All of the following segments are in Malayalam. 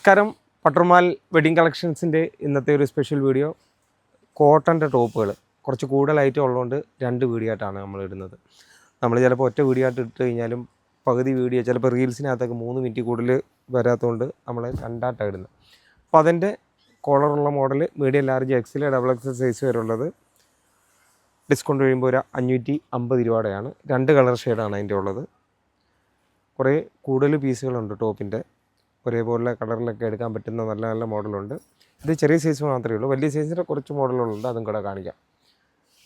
നമസ്കാരം. പട്ടർമാൽ വെഡിങ് കളക്ഷൻസിൻ്റെ ഇന്നത്തെ ഒരു സ്പെഷ്യൽ വീഡിയോ കോട്ടൻ്റെ ടോപ്പുകൾ കുറച്ച് കൂടുതലായിട്ട് ഉള്ളതുകൊണ്ട് 2 വീഡിയോ ആയിട്ടാണ് നമ്മൾ ഇടുന്നത്. നമ്മൾ ചിലപ്പോൾ ഒറ്റ വീഡിയോ ആയിട്ട് ഇട്ട് കഴിഞ്ഞാലും പകുതി വീഡിയോ ചിലപ്പോൾ റീൽസിനകത്തൊക്കെ 3 മിനിറ്റ് കൂടുതൽ വരാത്തതുകൊണ്ട് നമ്മൾ 2 ആയിട്ടാണ് ഇടുന്നത്. അപ്പോൾ അതിൻ്റെ കോളറുള്ള model medium large XL double XL size വരെ ഉള്ളത് ഡിസ്കൗണ്ട് കഴിയുമ്പോൾ ഒരു 550 രൂപയുടെയാണ്. 2 കളർ ഷെയ്ഡാണ് അതിൻ്റെ ഉള്ളത്. കുറേ കൂടുതൽ പീസുകളുണ്ട് ടോപ്പിൻ്റെ. ഒരേപോലെ കളറിലൊക്കെ എടുക്കാൻ പറ്റുന്ന നല്ല നല്ല മോഡലുണ്ട്. ഇത് ചെറിയ സൈസ് മാത്രമേ ഉള്ളൂ. വലിയ സൈസിൻ്റെ കുറച്ച് മോഡലുകളുണ്ട്, അതും കൂടെ കാണിക്കാം.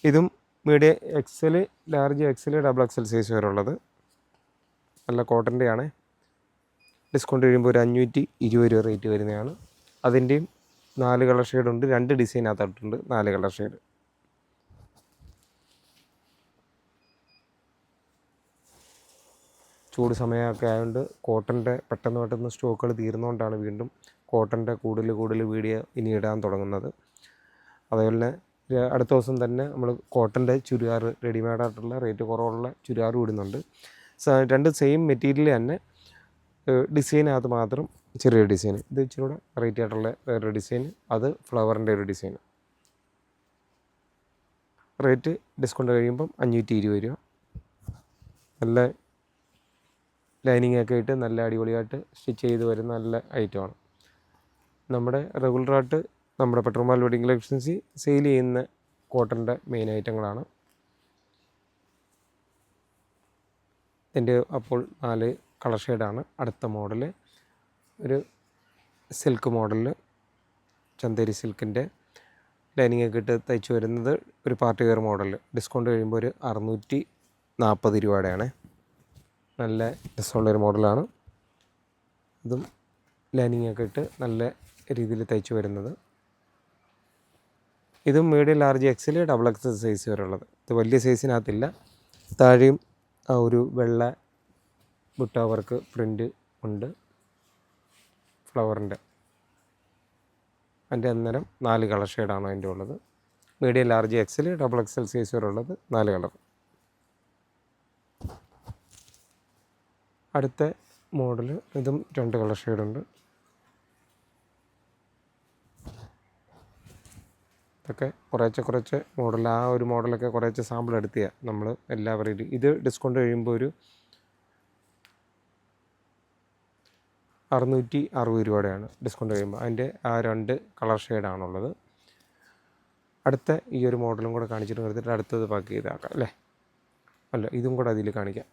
ഇതും medium Excel large XL double XL size വരെ ഉള്ളത് നല്ല കോട്ടൻ്റെയാണ്. ഡിസ്കൗണ്ട് കഴിയുമ്പോൾ ഒരു 520 രൂപ റേറ്റ് വരുന്നതാണ്. അതിൻ്റെയും 4 കളർ ഷെയ്ഡുണ്ട്. 2 ഡിസൈനകത്തോട്ടുണ്ട് 4 colour shade. ചൂട് സമയമൊക്കെ ആയതുകൊണ്ട് കോട്ടൻ്റെ പെട്ടെന്ന് സ്റ്റോക്കുകൾ തീർന്നുകൊണ്ടാണ് വീണ്ടും കോട്ടൻ്റെ കൂടുതൽ വീഡിയോ ഇനി ഇടാൻ തുടങ്ങുന്നത്. അതേപോലെ തന്നെ അടുത്ത ദിവസം തന്നെ നമ്മൾ കോട്ടൻ്റെ ചുരിദാർ റെഡിമെയ്ഡായിട്ടുള്ള റേറ്റ് കുറവുള്ള ചുരിദാറും ഇടുന്നുണ്ട്. 2 സെയിം മെറ്റീരിയൽ തന്നെ ഡിസൈനകത്ത് മാത്രം ചെറിയ ഡിസൈൻ. ഇത് ഇച്ചിരി കൂടെ വെറൈറ്റി ആയിട്ടുള്ള വേറൊരു ഡിസൈൻ, അത് ഫ്ലവറിൻ്റെ ഒരു ഡിസൈൻ. റേറ്റ് ഡിസ്കൗണ്ട് കഴിയുമ്പം 520 രൂപ. നല്ല ലൈനിങ് ഒക്കെ ഇട്ട് നല്ല അടിപൊളിയായിട്ട് സ്റ്റിച്ച് ചെയ്ത് വരുന്ന നല്ല ഐറ്റമാണ്. നമ്മുടെ റെഗുലറായിട്ട് നമ്മുടെ പട്ടർമാൽ വെഡിങ് കളക്ഷൻസിൽ സെയിൽ ചെയ്യുന്ന കോട്ടൻ്റെ മെയിൻ ഐറ്റങ്ങളാണ്. ഇതിൻ്റെ അപ്പോൾ 4 കളർ ഷെയ്ഡാണ്. അടുത്ത മോഡൽ ഒരു സിൽക്ക് മോഡലിൽ ചന്തേരി സിൽക്കിൻ്റെ ലൈനിങ് ഒക്കെ ഇട്ട് തയ്ച്ച് വരുന്നത് ഒരു പാർട്ടി വെയർ മോഡൽ. ഡിസ്കൗണ്ട് കഴിയുമ്പോൾ ഒരു 640 രൂപയുടെയാണ്. നല്ല രസമുള്ളൊരു മോഡലാണ്. ഇതും ലൈനിങ് ഒക്കെ ഇട്ട് നല്ല രീതിയിൽ തയ്ച്ച് വരുന്നത്. ഇതും medium large XL double XL size വരെ ഉള്ളത്. ഇത് വലിയ സൈസിനകത്തില്ല. താഴെയും ആ ഒരു വെള്ള ബുട്ട വർക്ക് പ്രിൻ്റ് ഉണ്ട് ഫ്ലവറിൻ്റെ. അതിൻ്റെ അന്നേരം 4 കളർ ഷെയ്ഡാണ് അതിൻ്റെ ഉള്ളത്. Medium large XL double XL size വരെ ഉള്ളത് 4 കളർ. അടുത്ത മോഡൽ ഇതും 2 കളർ ഷെയ്ഡുണ്ട്. ഇതൊക്കെ കുറച്ച് മോഡൽ, ആ ഒരു മോഡലൊക്കെ കുറച്ച് സാമ്പിൾ എടുത്തിയാണ് നമ്മൾ എല്ലാവരും. ഇത് ഡിസ്കൗണ്ട് കഴിയുമ്പോൾ ഒരു 660 രൂപയുടെയാണ് ഡിസ്കൗണ്ട് കഴിയുമ്പോൾ. അതിൻ്റെ ആ 2 കളർ ഷെയ്ഡാണുള്ളത്. അടുത്ത ഈ ഒരു മോഡലും കൂടെ കാണിച്ചിട്ട് എടുത്തിട്ട് അടുത്തത് പാക്ക് ചെയ്താക്കാം അല്ലേ? അല്ല, ഇതും കൂടെ അതിൽ കാണിക്കാം.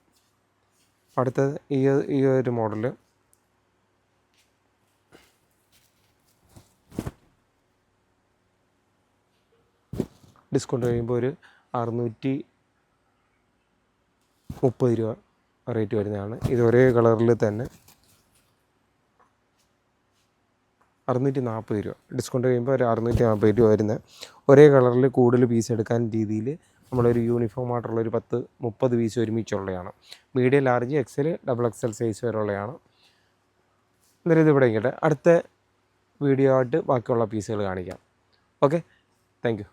അടുത്തത് ഈ ഒരു മോഡൽ ഡിസ്കൗണ്ട് കഴിയുമ്പോൾ ഒരു 630 രൂപ റേറ്റ് വരുന്നതാണ്. ഇത് ഒരേ കളറിൽ തന്നെ 640 രൂപ. ഡിസ്കൗണ്ട് കഴിയുമ്പോൾ ഒരു 640 രൂപ വരുന്ന ഒരേ കളറിൽ കൂടുതൽ പീസ് എടുക്കാൻ രീതിയിൽ നമ്മളൊരു യൂണിഫോം ആയിട്ടുള്ളൊരു 10-30 പീസ് ഒരുമിച്ചുള്ളതാണ്. Medium large XL double XL size വരെ ഉള്ളതാണ്. എന്നിട്ട് ഇതിവിടെ ഇരിക്കട്ടെ. അടുത്ത വീഡിയോ ആയിട്ട് ബാക്കിയുള്ള പീസുകൾ കാണിക്കാം. Okay, thank you.